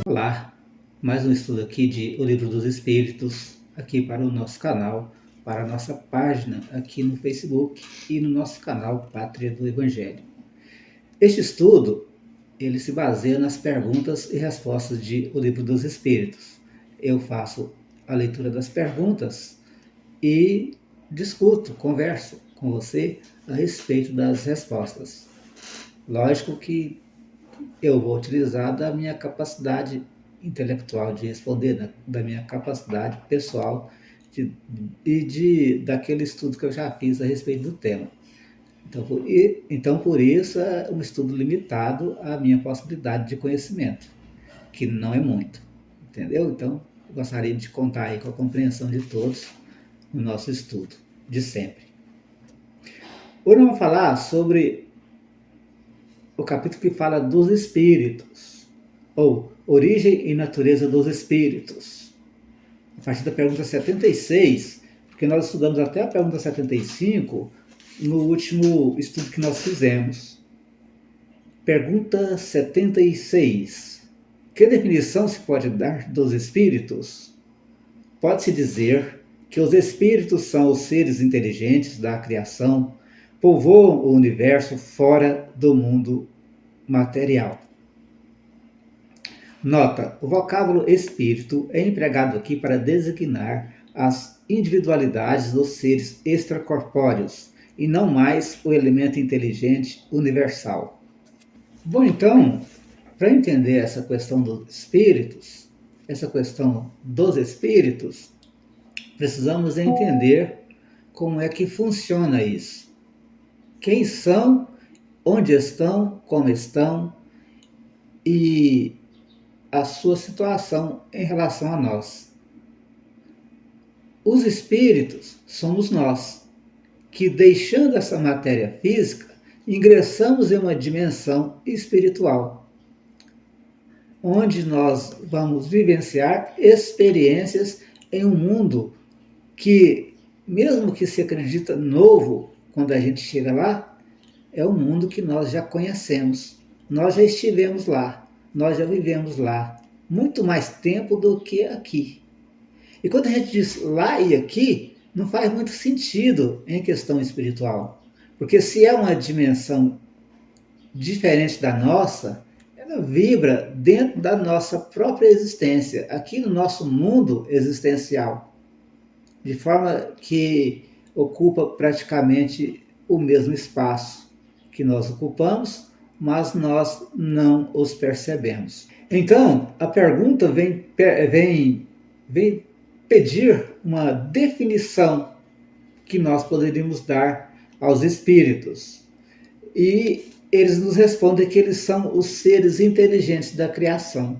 Olá, mais um estudo aqui de O Livro dos Espíritos, aqui para o nosso canal, para a nossa página aqui no Facebook e no nosso canal Pátria do Evangelho. Este estudo, ele se baseia nas perguntas e respostas de O Livro dos Espíritos. Eu faço a leitura das perguntas e discuto, converso com você a respeito das respostas. Lógico que eu vou utilizar da minha capacidade intelectual de responder, da minha capacidade pessoal daquele estudo que eu já fiz a respeito do tema. Então, por isso, é um estudo limitado à minha possibilidade de conhecimento, que não é muito, entendeu? Então, eu gostaria de contar aí com a compreensão de todos no nosso estudo, de sempre. Hoje vamos falar sobre o capítulo que fala dos espíritos, ou origem e natureza dos espíritos. A partir da pergunta 76, porque nós estudamos até a pergunta 75 no último estudo que nós fizemos. Pergunta 76. Que definição se pode dar dos espíritos? Pode-se dizer que os espíritos são os seres inteligentes da criação, povoam o universo fora do mundo material. Nota: o vocábulo espírito é empregado aqui para designar as individualidades dos seres extracorpóreos e não mais o elemento inteligente universal. Bom, então, para entender essa questão dos espíritos, precisamos entender como é que funciona isso. Quem são, onde estão, como estão e a sua situação em relação a nós. Os espíritos somos nós, que deixando essa matéria física, ingressamos em uma dimensão espiritual, onde nós vamos vivenciar experiências em um mundo que, mesmo que se acredita novo, quando a gente chega lá, é um mundo que nós já conhecemos. Nós já estivemos lá, nós já vivemos lá, muito mais tempo do que aqui. E quando a gente diz lá e aqui, não faz muito sentido em questão espiritual. Porque se é uma dimensão diferente da nossa, ela vibra dentro da nossa própria existência, aqui no nosso mundo existencial, de forma que ocupa praticamente o mesmo espaço que nós ocupamos, mas nós não os percebemos. Então, a pergunta vem pedir uma definição que nós poderíamos dar aos espíritos. E eles nos respondem que eles são os seres inteligentes da criação.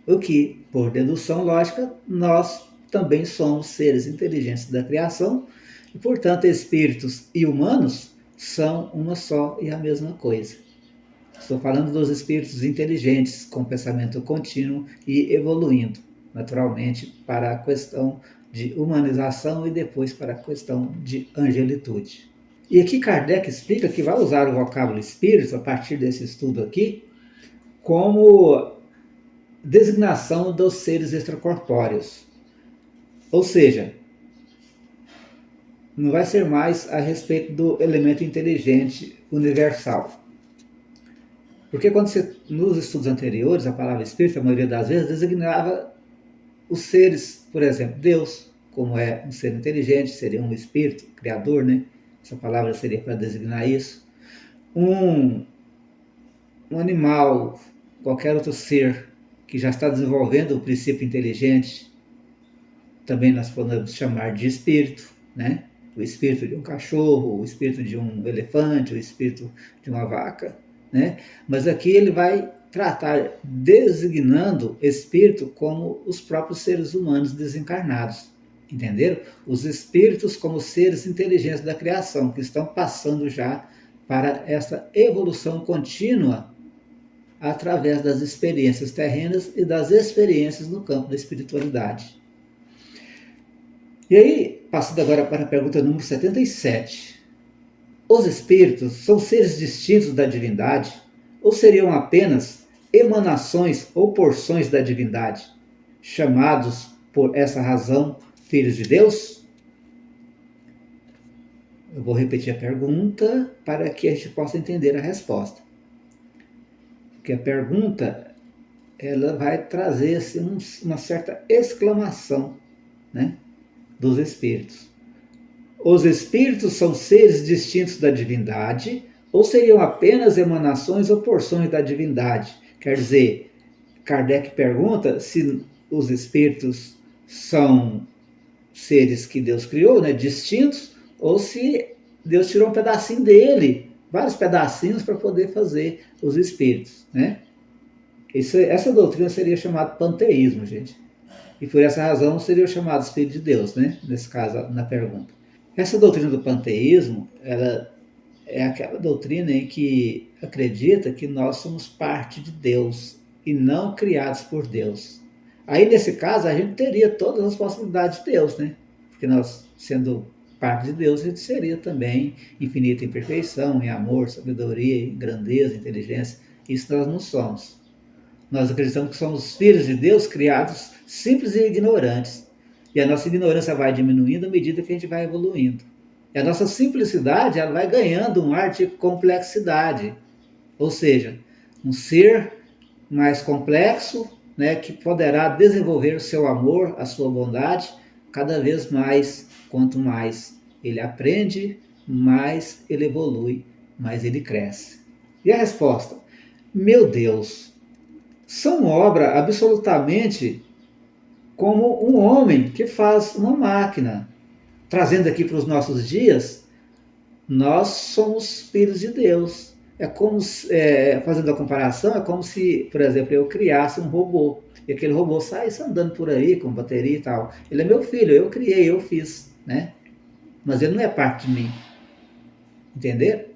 O que, por dedução lógica, nós também somos seres inteligentes da criação e, portanto, espíritos e humanos são uma só e a mesma coisa. Estou falando dos espíritos inteligentes, com pensamento contínuo e evoluindo, naturalmente, para a questão de humanização e depois para a questão de angelitude. E aqui Kardec explica que vai usar o vocábulo espírito, a partir desse estudo aqui, como designação dos seres extracorpóreos. Ou seja, não vai ser mais a respeito do elemento inteligente universal. Porque nos estudos anteriores, a palavra espírito, a maioria das vezes, designava os seres, por exemplo, Deus, como é um ser inteligente, seria um espírito, criador, né? Essa palavra seria para designar isso. Um animal, qualquer outro ser que já está desenvolvendo o princípio inteligente, também nós podemos chamar de espírito, né? O espírito de um cachorro, o espírito de um elefante, o espírito de uma vaca, né? Mas aqui ele vai tratar designando espírito como os próprios seres humanos desencarnados, entenderam? Os espíritos como seres inteligentes da criação, que estão passando já para essa evolução contínua através das experiências terrenas e das experiências no campo da espiritualidade. E aí, passando agora para a pergunta número 77. Os espíritos são seres distintos da divindade ou seriam apenas emanações ou porções da divindade, chamados por essa razão filhos de Deus? Eu vou repetir a pergunta para que a gente possa entender a resposta. Porque a pergunta, ela vai trazer assim, uma certa exclamação, né, dos espíritos. Os espíritos são seres distintos da divindade ou seriam apenas emanações ou porções da divindade? Quer dizer, Kardec pergunta se os espíritos são seres que Deus criou, né, distintos, ou se Deus tirou um pedacinho dele, vários pedacinhos para poder fazer os espíritos, né? Essa doutrina seria chamada panteísmo, gente. E por essa razão seria chamado Espírito de Deus, né? Nesse caso, na pergunta. Essa doutrina do panteísmo, ela é aquela doutrina em que acredita que nós somos parte de Deus e não criados por Deus. Aí, nesse caso, a gente teria todas as possibilidades de Deus, né? Porque nós, sendo parte de Deus, a gente seria também infinita em perfeição, em amor, sabedoria, em grandeza, inteligência. Isso nós não somos. Nós acreditamos que somos filhos de Deus, criados simples e ignorantes. E a nossa ignorância vai diminuindo à medida que a gente vai evoluindo. E a nossa simplicidade, ela vai ganhando um ar de complexidade. Ou seja, um ser mais complexo, né, que poderá desenvolver o seu amor, a sua bondade, cada vez mais. Quanto mais ele aprende, mais ele evolui, mais ele cresce. E a resposta? Meu Deus, são obra absolutamente como um homem que faz uma máquina. Trazendo aqui para os nossos dias, nós somos filhos de Deus. É como, fazendo a comparação, é como se, por exemplo, eu criasse um robô. E aquele robô saísse andando por aí com bateria e tal. Ele é meu filho, eu criei, eu fiz, né? Mas ele não é parte de mim. Entender?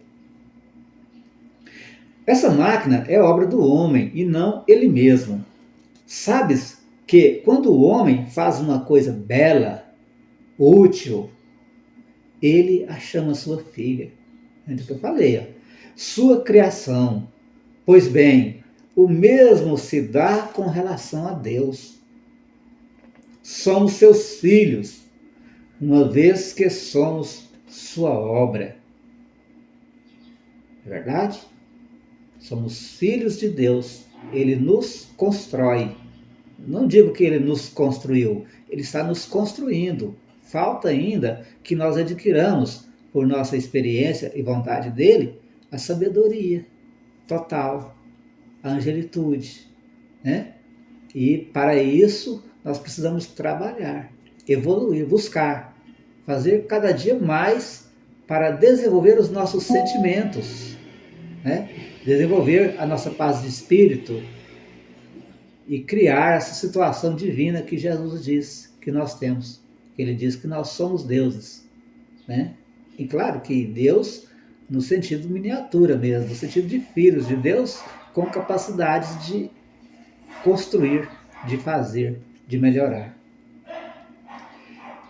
Essa máquina é obra do homem e não ele mesmo. Sabes que quando o homem faz uma coisa bela, útil, ele a chama sua filha. É o que eu falei, ó. Sua criação. Pois bem, o mesmo se dá com relação a Deus. Somos seus filhos, uma vez que somos sua obra. É verdade? Somos filhos de Deus. Ele nos constrói. Não digo que ele nos construiu, ele está nos construindo. Falta ainda que nós adquiramos, por nossa experiência e vontade dele, a sabedoria total, a angelitude, né? E para isso nós precisamos trabalhar, evoluir, buscar, fazer cada dia mais para desenvolver os nossos sentimentos, né? Desenvolver a nossa paz de espírito e criar essa situação divina que Jesus diz que nós temos. Ele diz que nós somos deuses, né? E claro que Deus no sentido miniatura mesmo, no sentido de filhos de Deus com capacidades de construir, de fazer, de melhorar.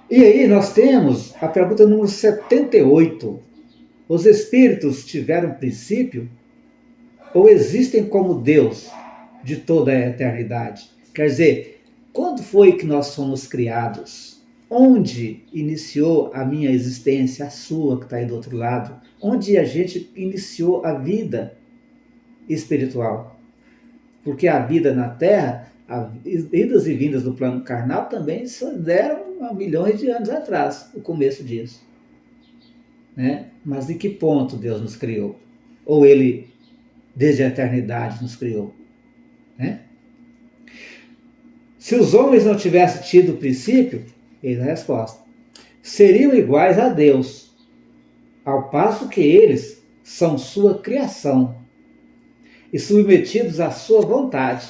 E aí nós temos a pergunta número 78. Os espíritos tiveram princípio ou existem como Deus de toda a eternidade? Quer dizer, quando foi que nós fomos criados? Onde iniciou a minha existência, a sua que está aí do outro lado? Onde a gente iniciou a vida espiritual? Porque a vida na Terra, as idas e vindas do plano carnal também se deram há milhões de anos atrás, o começo disso. Né? Mas em que ponto Deus nos criou? Ou Ele, desde a eternidade, nos criou? Né? Se os homens não tivessem tido o princípio, eis a resposta, seriam iguais a Deus, ao passo que eles são sua criação e submetidos à sua vontade.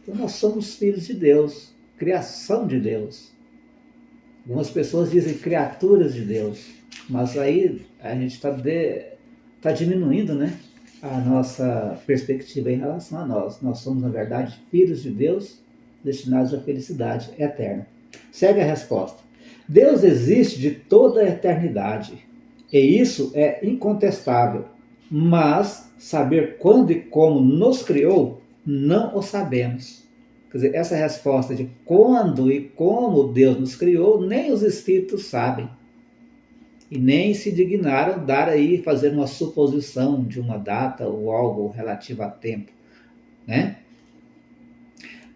Então nós somos filhos de Deus, criação de Deus. Algumas pessoas dizem criaturas de Deus, mas aí a gente está diminuindo, né, a nossa perspectiva em relação a nós. Nós somos, na verdade, filhos de Deus, destinados à felicidade eterna. Segue a resposta. Deus existe de toda a eternidade, e isso é incontestável, mas saber quando e como nos criou não o sabemos. Quer dizer, essa resposta de quando e como Deus nos criou, nem os espíritos sabem. E nem se dignaram dar aí, fazer uma suposição de uma data ou algo relativo a tempo, né?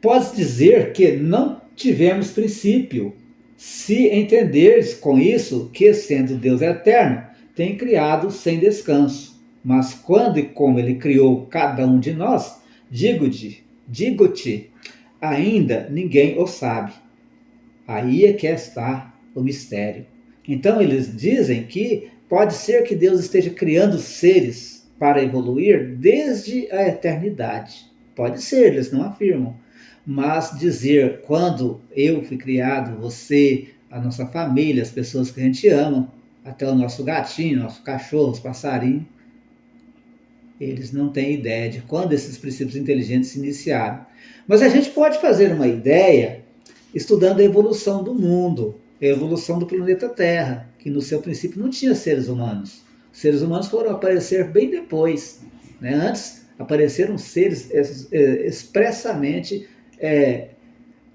Pode dizer que não tivemos princípio, se entenderes com isso que, sendo Deus eterno, tem criado sem descanso. Mas quando e como ele criou cada um de nós, digo-te, ainda ninguém o sabe. Aí é que está o mistério. Então eles dizem que pode ser que Deus esteja criando seres para evoluir desde a eternidade. Pode ser, eles não afirmam. Mas dizer quando eu fui criado, você, a nossa família, as pessoas que a gente ama, até o nosso gatinho, nosso cachorro, os passarinhos, eles não têm ideia de quando esses princípios inteligentes se iniciaram. Mas a gente pode fazer uma ideia estudando a evolução do mundo, a evolução do planeta Terra, que no seu princípio não tinha seres humanos. Os seres humanos foram aparecer bem depois. Né? Antes apareceram seres expressamente,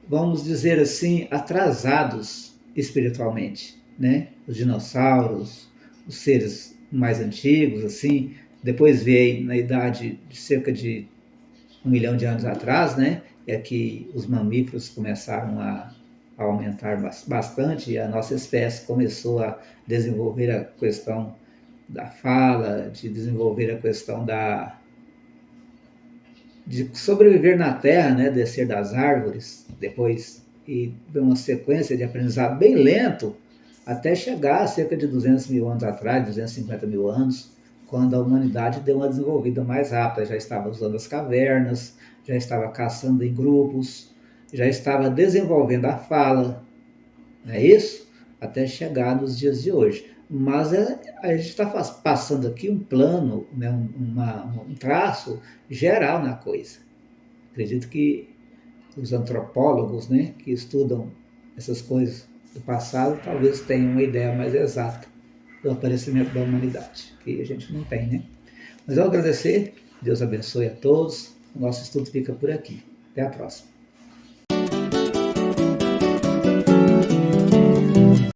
vamos dizer assim, atrasados espiritualmente. Né? Os dinossauros, os seres mais antigos, assim, depois veio na idade de cerca de 1 milhão de anos atrás, né, é que os mamíferos começaram a aumentar bastante e a nossa espécie começou a desenvolver a questão da fala, de desenvolver a questão de sobreviver na terra, né, descer das árvores, depois e uma sequência de aprendizado bem lento até chegar a cerca de 200 mil anos atrás, 250 mil anos, quando a humanidade deu uma desenvolvida mais rápida, já estava usando as cavernas, já estava caçando em grupos, já estava desenvolvendo a fala, não é isso? Até chegar nos dias de hoje. Mas a gente está passando aqui um plano, né, um traço geral na coisa. Acredito que os antropólogos, né, que estudam essas coisas do passado talvez tenham uma ideia mais exata do aparecimento da humanidade, que a gente não tem, né? Mas eu agradecer, Deus abençoe a todos, o nosso estudo fica por aqui. Até a próxima.